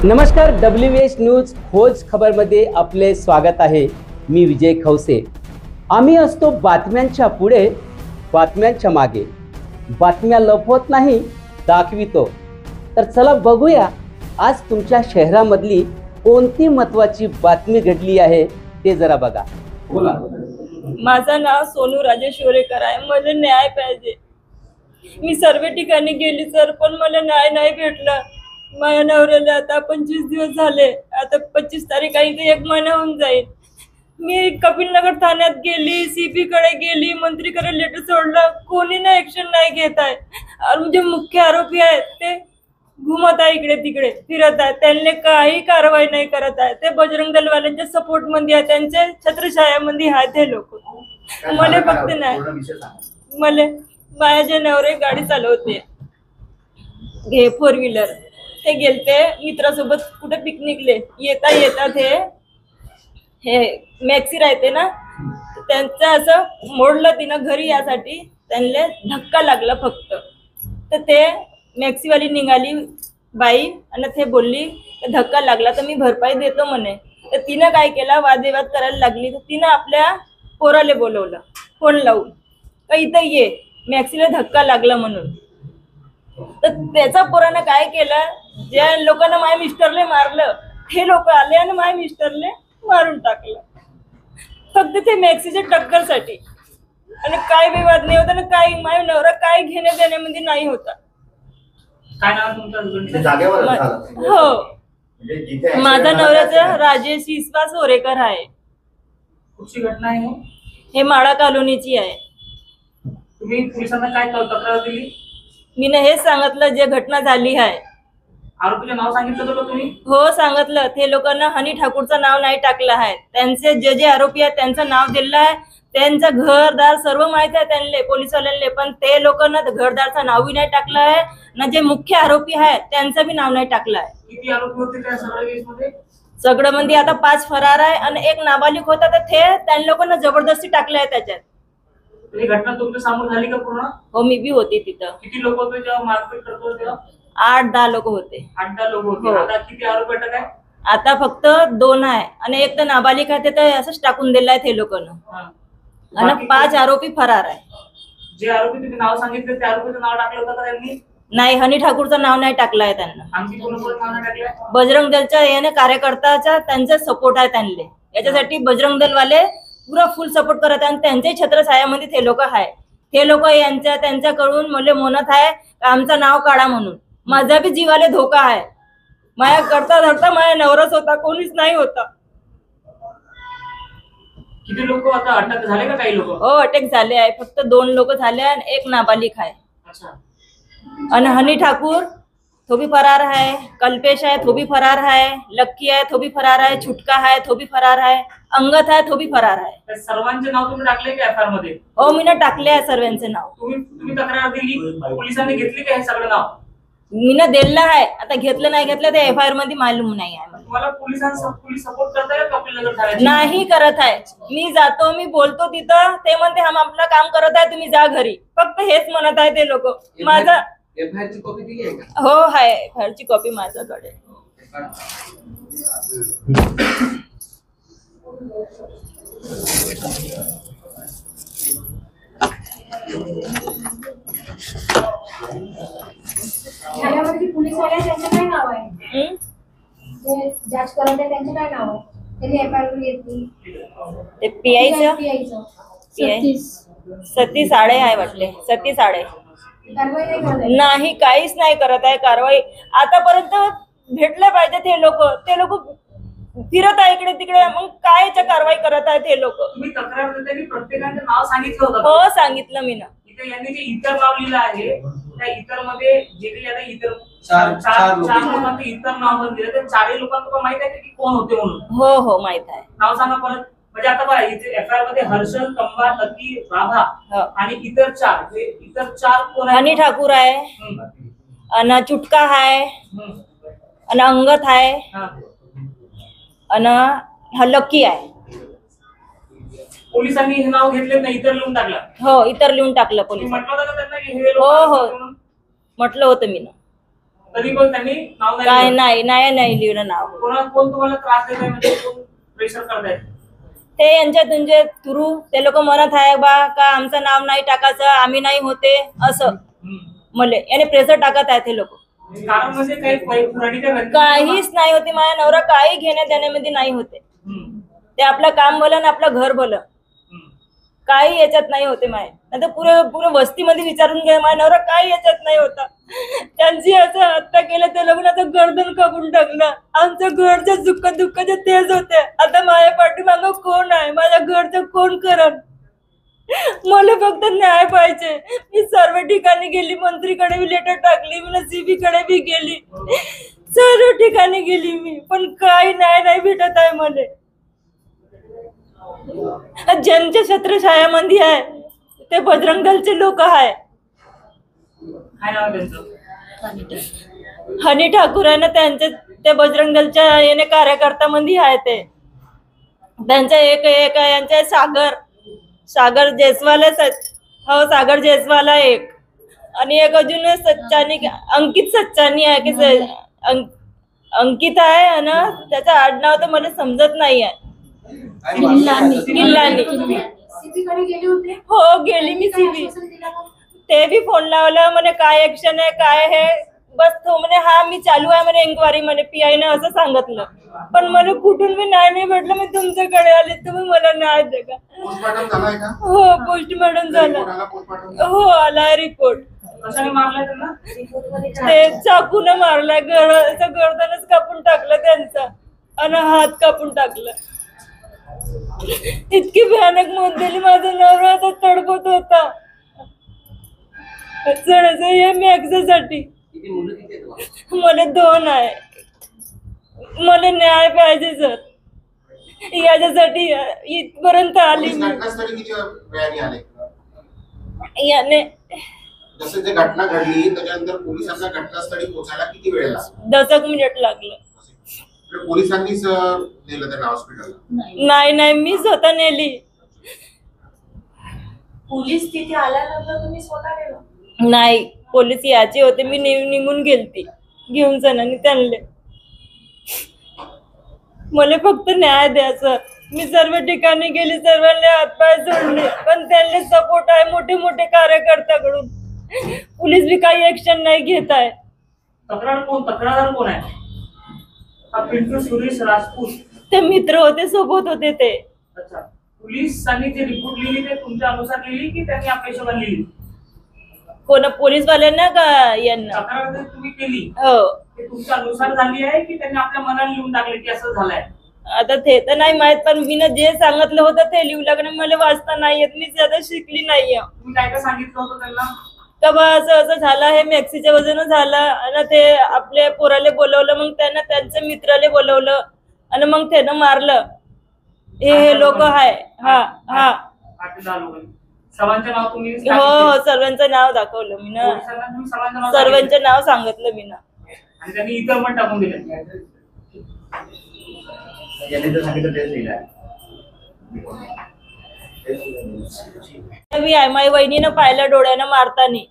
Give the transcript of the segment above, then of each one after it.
नमस्कार, WH news खोज खबरमध्ये आपले स्वागत आहे। मी विजय खवसे। आम्ही असतो बातम्यांच्या पुढे, बातम्यांच्या मागे। बातम्या लपवत नाही, दाखवितो। तर चला बघूया आज तुमच्या शहरामधली कोणती महत्त्वाची बातमी घडली आहे ते जरा बघा। बोला। माझं नाव सोनू राजेश वरेकर आहे। मला न्याय पाहिजे। मी सर्व ठिकाणी गेली सर, पण मला न्याय नाही भेटला। माझ्या नवऱ्याला आता 25 दिवस झाले। आता 25 तारीख आहे तर 1 महिना होऊन जाईल। मी कपिलनगर थान्यात गेली, CP कडे गेली, मंत्रीकडे लेटर सोडलं, कोणी ना ऍक्शन नाही घेत आहे। आणि जे मुख्य आरोपी आहेत ते घुमत आहे, इकडे तिकडे फिरत आहे। त्यांनी काही कारवाई नाही करत आहे। ते बजरंग दलवाल्यांच्या सपोर्ट मध्ये आहे, त्यांच्या छत्रछायामध्ये आहेत हे लोक। मला फक्त नाही, मला माझ्या जे नवरे गाडी चालवते हे 4 व्हीलर, ते गेलते मित्रासोबत कुठे पिकनिकले, येता येता हे मॅक्सी राहते ना, त्यांचं असं मोडलं तिनं घरी यासाठी। त्यांना धक्का लागला फक्त। तर ते मॅक्सीवाली निघाली बाई आणि ते बोलली धक्का लागला तर मी भरपाई देतो म्हणे। तर तिनं काय केला, वादविवाद करायला लागली। तर तिनं आपल्या पोराले बोलवलं फोन लावून, का इथं ये, मॅक्सीला धक्का लागला म्हणून। तर त्याचा पोरानं काय केलं, ज्या लोकांना माझ्या मिस्टरले मारलं हे लोक आले आणि माझ्या मिस्टरले मारून टाकलं, फक्त ते मॅक्सीच्या टक्करसाठी। आणि काय विवाद नाही होता ना, काही माझ्या नवरा काय घेण्या देण्यामध्ये नाही होता। काय नाव तुमचं जागेवर झालं? हो, माझा नवऱ्याचा राजेश विश्वास वरेकर आहे। कुठची घटना आहे? हे माळा कॉलनीची आहे। तुम्ही पोलिसांना काय तक्रार दिली? मी हेच सांगितलं जे घटना झाली आहे। आरोपीचं नाव सांगितलं का तुम्ही? हो सांगितलं। ते लोकांना हनी ठाकूरचं नाव नाही टाकलं आहे। त्यांचे जे आरोपी आहेत त्यांचं नाव दिलं आहे, त्यांचं घरदार सर्व माहित आहे त्यांना, पोलिसवाल्यांना। पण ते लोकांना घरदारचं नावही नाही टाकलं आहे ना, जे मुख्य आरोपी आहेत त्यांचं बी नाव नाही टाकलं आहे। किती आरोपी होते त्या सगळ्या केसमध्ये? सगळं मध्ये आता 5 फरार आहे आणि 1 नाबालिक होता। तर ते त्या लोकांना जबरदस्ती टाकलं आहे त्याच्यात। ही घटना तुमच्या समोर झाली का पूर्ण? हो, मी बी होती तिथं। किती लोक होते जेव्हा मारपीट करत होते तेव्हा? 8-10 लोक होते। 8-10 लोक होते। हो। आता किती आरोपी अटक आहे? आता फक्त 2 आहे आणि 1 तर नाबालिक आहे, ते तर असंच टाकून दिलं आहे ते लोकांना। आणि 5 आरोपी फरार आहे। जे आरोपी तुम्ही नाव सांगितलं त्या आरोपीचं नाव टाकलं होतं का त्यांनी? नाही, हनी ठाकूरचं नाव नाही टाकलं आहे त्यांना। आणखी कोण नाव नाही टाकलं? बजरंग दलच्या याने कार्यकर्त्याचा त्यांचा सपोर्ट आहे त्यांना। याच्यासाठी बजरंग दलवाले पुरा फुल सपोर्ट करत आहे आणि त्यांच्याही छत्रछायामध्ये ते लोक आहे। ते लोक त्यांच्याकडून मला म्हणत आहे आमचं नाव काढा म्हणून। माझा बी जीवाला धोका आहे। माझ्या करता धरता माझ्या नवराच होता, कोणीच नाही होता। किती लोक आता अटक झाले का? काही लोक? हो, अटक झाले आहे। फक्त 2 लोक झाले आणि 1 नाबालिक आहे। अच्छा। आणि हनी ठाकूर तो भी फरार है, कल्पेश है तो भी फरार है, लक्की है तो भी फरार है, छुटका है तो भी फरार है, अंगद है तो भी फरार है। सर्वांचे नाव तुम्ही टाकले का एफआयआर मध्ये? हो, मी टाकले आहे सर्वांचे नाव। तुम्ही तक्रार दिली, पोलिसांनी घेतली का हे सगळं नाव? मी दिलं आहे। आता घेतलं नाही घेतलं ते एफआयआर मध्ये मालूम नाही आहे मला। तुम्हाला पोलीस सपोर्ट करताय का कपिलनगर थाण्यात? नाही करत आहे। मी जातो, मी बोलतो तिथं, ते म्हणते हम आपलं काम करत आहे, तुम्ही जा घरी। फक्त हेच म्हणत आहे ते लोक। माझा एफआयआर ची कॉपी दिली आहे का? हो आहे, एफआयआर ची कॉपी माझ्याकडे। ठाण्यामध्ये पोलीसवाले त्यांचं काय नाव आहे? जे जांच करत आहे त्यांचं काय नाव आहे? त्यांनी एफआयआर घेतली ते पीआयचं सतीश साडे आहे वाटले, सतीश साडे। कारवाई नाही करत आहे? नाही, काहीच नाही करत आहे कारवाई। आतापर्यंत भेटले पाहिजे ते लोक फिरत आहे इकडे तिकडे, मग कायच्या कारवाई करत आहे ते लोक? तुम्ही तक्रार देताना प्रत्येकाचं नाव सांगितलं होतं? हो, सांगितलं मी ना। इथे यांनी जे इतर नाव लिहिलं आहे त्या इतर मध्ये जे काही आता इतर चार लोकांचं इतर नाव दिलं, त्या 4 लोकांना तुम्हाला माहित आहे की कोण होते म्हणून? हो हो, माहित आहे। नाव सांगा परत। म्हणजे आता बघा इथे एफआयआर मध्ये हर्षल, कंबा, लकी, राभा आणि इतर 4 कोण? हनी ठाकूर आहे, आणि चुटका आहे, आणि अंगद आहे, आणि लकी आहे। पोलिसांनी हे नाव घेतले नाही, इतर लिहून टाकलं? हो, इतर लिहून टाकलं पोलिस। म्हटलं होतं का त्यांना की हे हो हो, म्हटलं होतं मी ना। तरी पण त्यांनी नाव काय नाही नाही लिहिलं नाव. कोण तुम्हाला त्रास देत आहे, म्हणजे कोण प्रेशर करतायत? ते यांच्या तुमचे थ्रू ते लोक म्हणत आहे बा का आमचं नाव नाही टाकायचं, आम्ही नाही होते असं मले याने प्रेशर टाकत आहे ते लोक. कारण म्हणजे काही पुराणी काहीच नाही होते, माझ्या नवरा काही घेण्या देण्यामध्ये नाही होते. ते आपलं काम भलं ना आपलं घर भलं, काही याच्यात नाही होते. नाही तर पुरे वस्तीमध्ये विचारून घ्या, माझ्या नवरा काही याच्यात नाही होता. त्यांची असं हत्या केलं, त्या लोकांना गर्दन कापून टाकलं. आमच्या घरचं दुःख तेच होते. आता माझ्या पाठीमागं कोण आहे, माझ्या घरचं कोण करत? मला फक्त न्याय पाहिजे. मी सर्व ठिकाणी गेली, मंत्रीकडे बी लेटर टाकली, मी CB कडे बी गेली, सर्व ठिकाणी गेली मी, पण काही न्याय नाही भेटत आहे मला. ज्यांच्या छत्रछायामध्ये आहे ते बजरंग दलचे लोक आहे. काय नाव त्यांचं? हनी ठाकूर आहे ना, त्यांचे ते बजरंग दलच्या याने कार्यकर्ता मध्ये आहे. ते त्यांच्या एक यांचे सागर जयस्वाल आहे. हो, सागर जयस्वाल आहे एक, आणि एक अजून सच्चानी अंकित सच्चानी आहे की अंकित आहे ना, त्याचं आडनाव तर मला समजत नाही आहे. किल्लानी. CB कडे गेले होते. हो, गेली मी CB. ते बी फोन लावला म्हणे काय ऍक्शन आहे काय हे, बस तो म्हणे हा मी चालू आहे म्हणे एन्क्वायरी म्हणे PI ने असं सांगितलं. पण मला कुठून बी न्याय नाही भेटलं. मी तुमच्याकडे आले, तुम्ही मला न्याय दे का? हो, पोस्टमॉर्टम झालं. हो, आलाय रिपोर्ट. कशाने मारलाय त्यांना? ते चाकून मारलाय, गर्दनच कापून टाकलं त्यांचा आणि हात कापून टाकलं. इतकी भयानक मौत दिली. माझा नवरा आता तडपत होता हे मॅक्ससाठी. मला 2 आहे. मला न्याय पाहिजे सर, याच्यासाठी इथपर्यंत आली मी. याने जसं जे घटना घडली त्याच्यानंतर पोलिसांना घटनास्थळी पोहोचायला किती वेळ लागला? 10 मिनिट लागलं. पोलिसांनीच नेलं त्यांना हॉस्पिटलला? नाही, मी स्वतः नेली. पोलीस तिथे आल्यानंतर तुम्ही स्वतः गेलो? नाही, पोलीस याचे होते, मी निघून गेलती घेऊन सणांनी त्यांना. मला फक्त न्याय द्या सर. मी सर्व ठिकाणी गेली, सर्वांना हातपाय जोडले, पण त्यांना सपोर्ट आहे मोठे कार्यकर्त्याकडून. पोलीस बी काही ऍक्शन नाही घेत आहे. तक्रारदार कोण आहे? पिंटू सुरेश राजपूत. ते मित्र होते, सोबत होते ते. अच्छा, पोलिसांनी जे रिपोर्ट लिहिली ते तुमच्या अनुसार लिहिली की त्यांनी आपल्या हिशोबाने लिहिली? कोण पोलीसवाल्यांना का यांना? तक्रार तुम्ही केली हो, ते तुमच्या अनुसार झाली आहे की त्यांनी आपल्या मनाने लिहून टाकले की असं झालंय? आता ते तर नाही माहित, पण मी जे सांगितलं होतं ते लिहू लागले. मला वाचता नाही येत, मी ज्यादा शिकली नाहीये. तुम्ही काय सांगितलं होतं त्यांना? का बा असं झालं, हे मॅक्सीच्या वजन झालं, आणि ते आपल्या पोराले बोलवलं, मग त्यांना त्यांच्या मित्राले बोलवलं आणि मग त्यानं मारलं. हे लोक आहे. हा, सर्वांचं नाव तुम्ही? हो, सर्वांचं नाव दाखवलं मी ना, सर्वांचं नाव सांगितलं मी ना. आणि त्यांनी इतर पण टाकून दिले. मी आहे, माझ्या वहिनीनं पाहिलं डोळ्यानं मारतानी.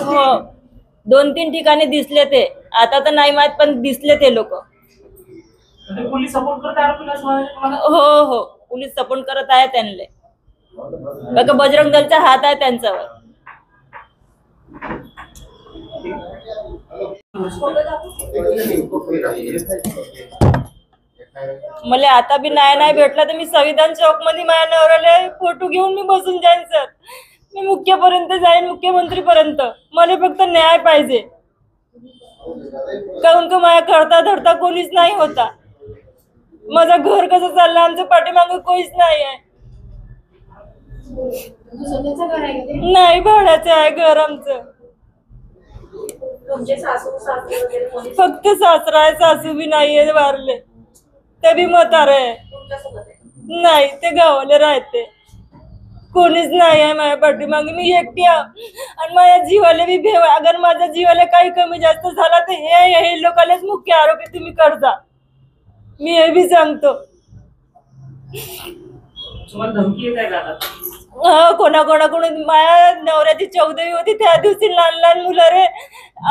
हो, 2-3 ठिकाणी दिसले ते. आता तर नाही माहित, पण दिसले ते लोक. पोलीस सपोर्ट करत आहे? हो, पोलीस सपोर्ट करत आहे त्यांना. बघा, बजरंग दलचा हात आहे त्यांच्यावर. मला आता बी न्याय नाही भेटला तर मी संविधान चौक मध्ये माझ्या नवऱ्याला फोटो घेऊन मी बसून जाईन सर. मी मुख्यपर्यंत जाईन, मुख्यमंत्री पर्यंत. मला फक्त न्याय पाहिजे. काहून का माझ्या करता धरता कोणीच नाही होता. माझं घर कसं चाललं, आमच्या पाठीमागं कोणीच नाही आहे. स्वतःचं घर आहे का ते? नाही, भाड्याचं आहे घर आमचं. तुमचे सासू सासरे वगैरे कोणी फक्त सासरा आहे, सासू बी नाहीये, वारले. ते बी म्हातारे आहे. तुमच्यासोबत आहे? नाही, ते गावाला राहते. कोणीच नाही आहे माझ्या पाठीमागे. मी एकटी आहे आणि माझ्या जीवाला बी भेव. अगर माझ्या जीवाला काही कमी जास्त झाला तर हे लोकांनाच मुख्य आरोपी तुम्ही करता. मी हे बी सांगतो. तुम्हाला धमकी येत आहे का आता? कोणाकोणाकडून माझ्या नवऱ्याची 14वी होती त्या दिवशी लहान लहान मुलं रे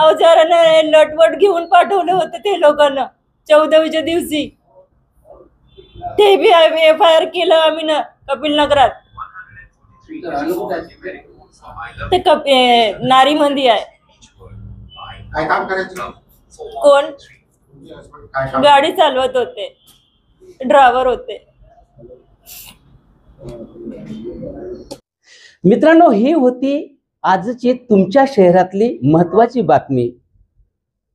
अवजारानं लटवट घेऊन पाठवलं होतं ते लोकांना 14वीच्या दिवशी. ते बी FIR केलं आम्ही ना कपिल नगरात. ते नारी मंदी आहे. काय काम करायचं? कोण काय काम? गाडी चालवत होते, ड्रायव्हर होते. मित्रांनो, ही होती आजची तुमच्या शहरातली महत्वाची बातमी.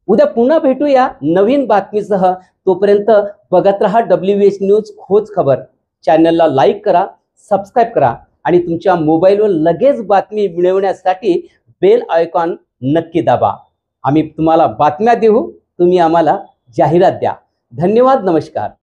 उद्या पुन्हा भेटूया नवीन बातमीसह. तोपर्यंत बघत रहा WH न्यूज खोज खबर. चॅनलला लाईक करा, सबस्क्राईब करा आणि तुमच्या मोबाईलवर लगेच बातमी मिळवण्यासाठी बेल आयकॉन नक्की दाबा. आम्ही तुम्हाला बातम्या देऊ, तुम्ही आम्हाला जाहिरात द्या. धन्यवाद, नमस्कार.